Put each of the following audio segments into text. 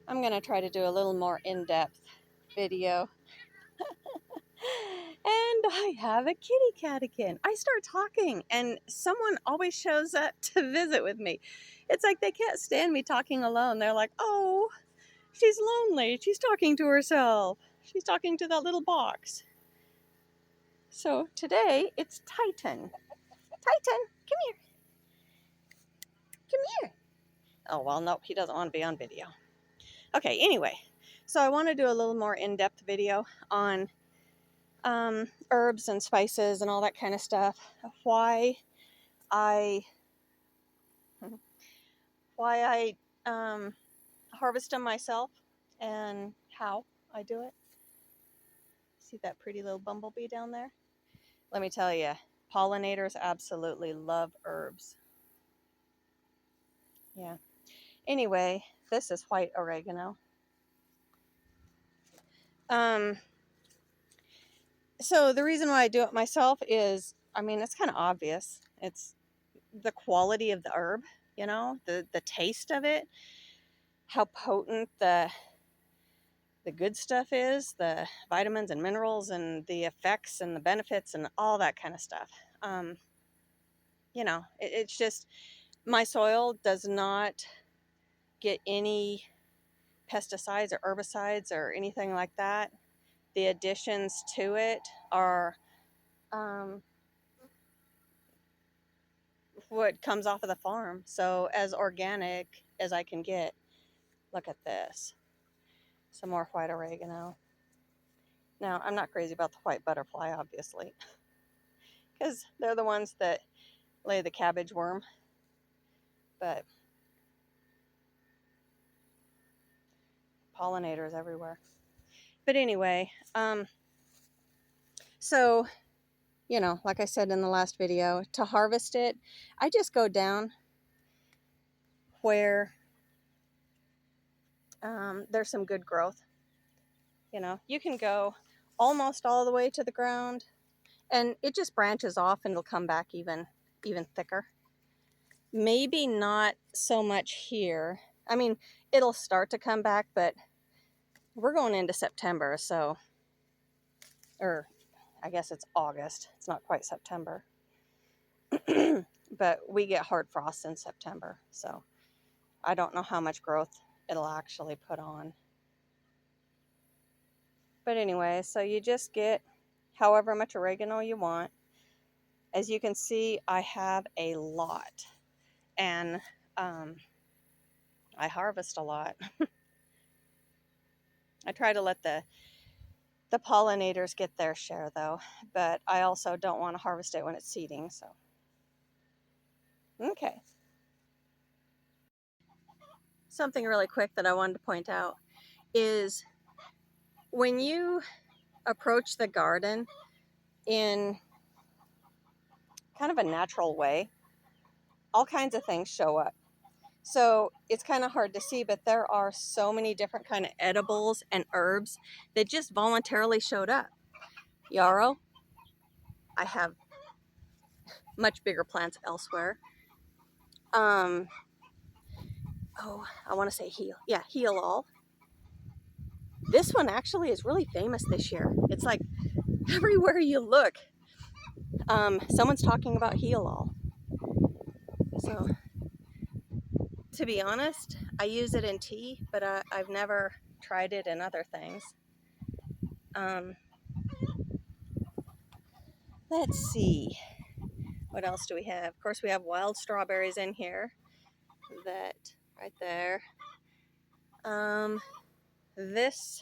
I'm going to try to do a little more in-depth video. And I have a kitty cat again. I start talking and someone always shows up to visit with me. It's like they can't stand me talking alone. They're like, oh, she's lonely. She's talking to herself. She's talking to that little box. So today it's Titan. Titan, come here. Come here. Oh, well, no, he doesn't want to be on video. Okay, anyway, so I want to do a little more in-depth video on herbs and spices and all that kind of stuff. Why I harvest them myself and how I do it. See that pretty little bumblebee down there? Let me tell you, pollinators absolutely love herbs. Yeah. Anyway, this is white oregano. So the reason why I do it myself is, I mean, it's kind of obvious. It's the quality of the herb, you know, the taste of it, how potent the good stuff is, the vitamins and minerals and the effects and the benefits and all that kind of stuff. You know, it's just, my soil does not get any pesticides or herbicides or anything like that. The additions to it are what comes off of the farm. So as organic as I can get. Look at this. Some more white oregano. Now, I'm not crazy about the white butterfly, obviously, because they're the ones that lay the cabbage worm. But pollinators everywhere. But anyway, so, you know, like I said in the last video, to harvest it, I just go down where there's some good growth. You know, you can go almost all the way to the ground and it just branches off and it'll come back even thicker. Maybe not so much here. I mean, it'll start to come back, but we're going into September, so, or I guess it's August. It's not quite September. But we get hard frosts in September, so I don't know how much growth it'll actually put on. But anyway, so you just get however much oregano you want. As you can see, I have a lot, and I harvest a lot. I try to let the pollinators get their share, though, but I also don't want to harvest it when it's seeding, so. Okay. Something really quick that I wanted to point out is when you approach the garden in kind of a natural way, all kinds of things show up. So it's kind of hard to see, but there are so many different kind of edibles and herbs that just voluntarily showed up. Yarrow. I have much bigger plants elsewhere. Oh, I want to say heal all. This one actually is really famous this year. It's like everywhere you look, someone's talking about heal all. So, to be honest, I use it in tea, but I've never tried it in other things. Let's see. What else do we have? Of course, we have wild strawberries in here. That right there. This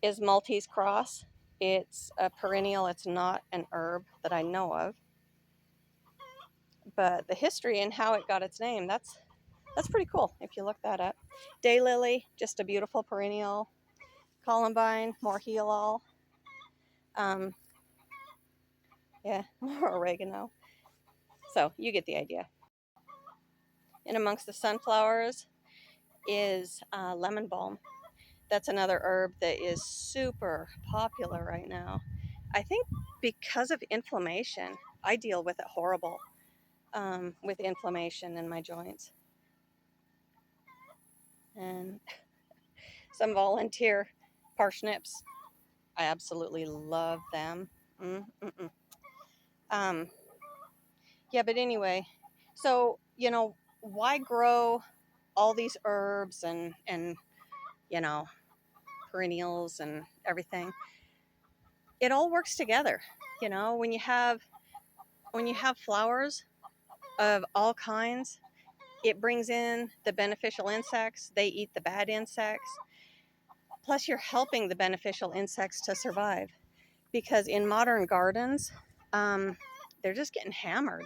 is Maltese cross. It's a perennial. It's not an herb that I know of. But the history and how it got its name, that's pretty cool if you look that up. Daylily, just a beautiful perennial. Columbine, more heal all. Yeah, more oregano. So you get the idea. And amongst the sunflowers is lemon balm. That's another herb that is super popular right now. I think because of inflammation. I deal with it horrible with inflammation in my joints. And some volunteer parsnips. I absolutely love them. Mm-mm-mm. Um, yeah, but anyway, so, why grow all these herbs and, you know, perennials and everything? It all works together. When you have flowers of all kinds, it brings in the beneficial insects. They eat the bad insects. Plus, you're helping the beneficial insects to survive. Because in modern gardens, they're just getting hammered,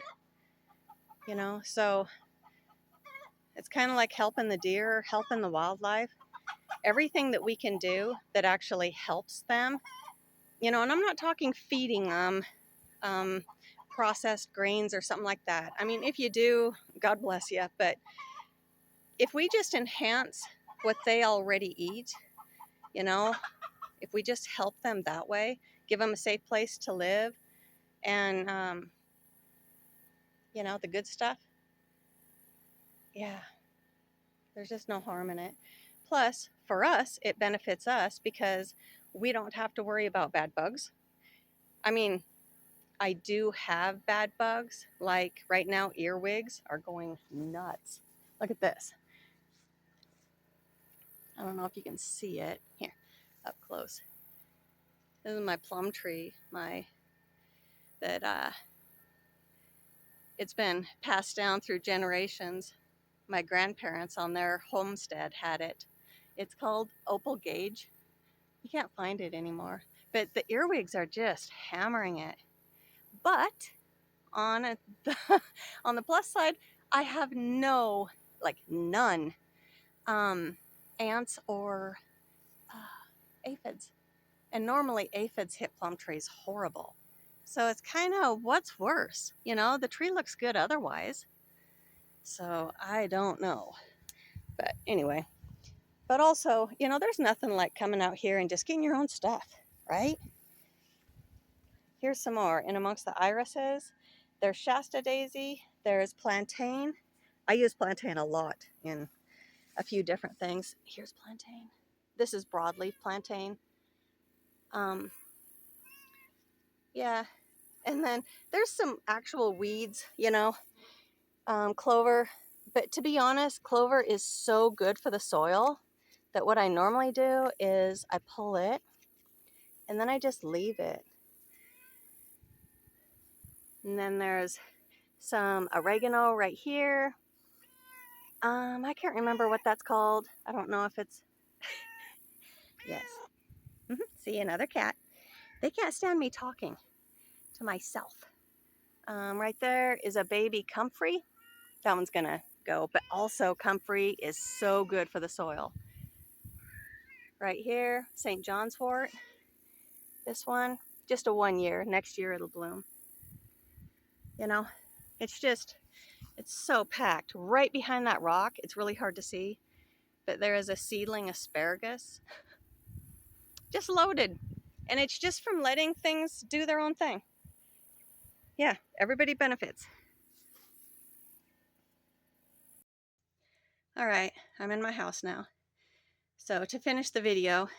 So it's kind of like helping the deer, helping the wildlife. Everything that we can do that actually helps them, and I'm not talking feeding them processed grains or something like that. I mean, if you do, God bless you. But if we just enhance what they already eat, you know, if we just help them that way, give them a safe place to live, and the good stuff, yeah, there's just no harm in it. Plus, for us, it benefits us because we don't have to worry about bad bugs. I mean, I do have bad bugs. Like right now, earwigs are going nuts. Look at this. I don't know if you can see it. Here, up close. This is my plum tree, that it's been passed down through generations. My grandparents on their homestead had it. It's called opal gauge. You can't find it anymore. But the earwigs are just hammering it. But on on the plus side, I have none, ants or aphids. And normally aphids hit plum trees horrible. So it's kind of what's worse. The tree looks good otherwise. So I don't know. But anyway. But also, there's nothing like coming out here and just getting your own stuff, right? Here's some more. In amongst the irises, there's Shasta daisy, there's plantain. I use plantain a lot in a few different things. Here's plantain. This is broadleaf plantain. Yeah. And then there's some actual weeds, clover. But to be honest, clover is so good for the soil that what I normally do is I pull it and then I just leave it. And then there's some oregano right here. I can't remember what that's called. I don't know if it's... Yes. See, another cat. They can't stand me talking to myself. Right there is a baby comfrey. That one's gonna go. But also comfrey is so good for the soil. Right here, St. John's wort. This one, just a 1 year. Next year it'll bloom. It's so packed. Right behind that rock, it's really hard to see, but there is a seedling asparagus. Just loaded. And it's just from letting things do their own thing. Yeah, everybody benefits. All right, I'm in my house now. So to finish the video,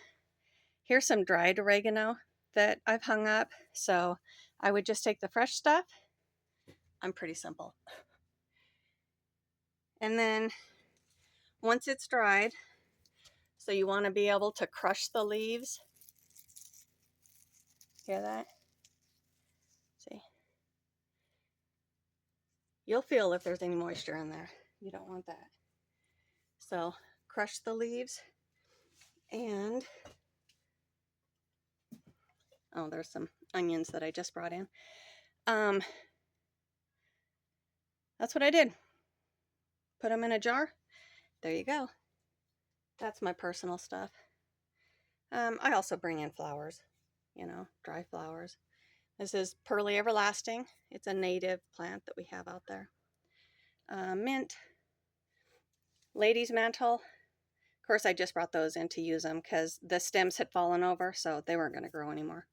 here's some dried oregano that I've hung up. So I would just take the fresh stuff. I'm pretty simple. And then once it's dried, so you want to be able to crush the leaves. Hear that? See? You'll feel if there's any moisture in there. You don't want that. So crush the leaves and... Oh, there's some onions that I just brought in. That's what I did. Put them in a jar. There you go. That's my personal stuff. I also bring in flowers, dry flowers. This is Pearly Everlasting. It's a native plant that we have out there. Mint, lady's mantle. Of course, I just brought those in to use them because the stems had fallen over, so they weren't going to grow anymore.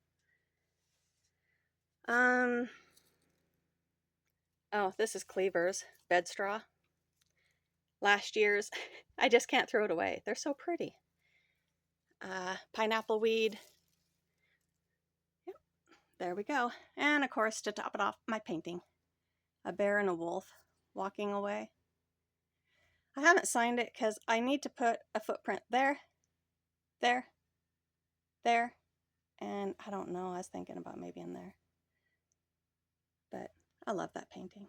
Oh, this is Cleaver's bed straw. Last year's. I just can't throw it away. They're so pretty. pineapple weed. Yep, there we go. And of course, to top it off, my painting. A bear and a wolf walking away. I haven't signed it because I need to put a footprint there, there, there, and I don't know, I was thinking about maybe in there. But I love that painting.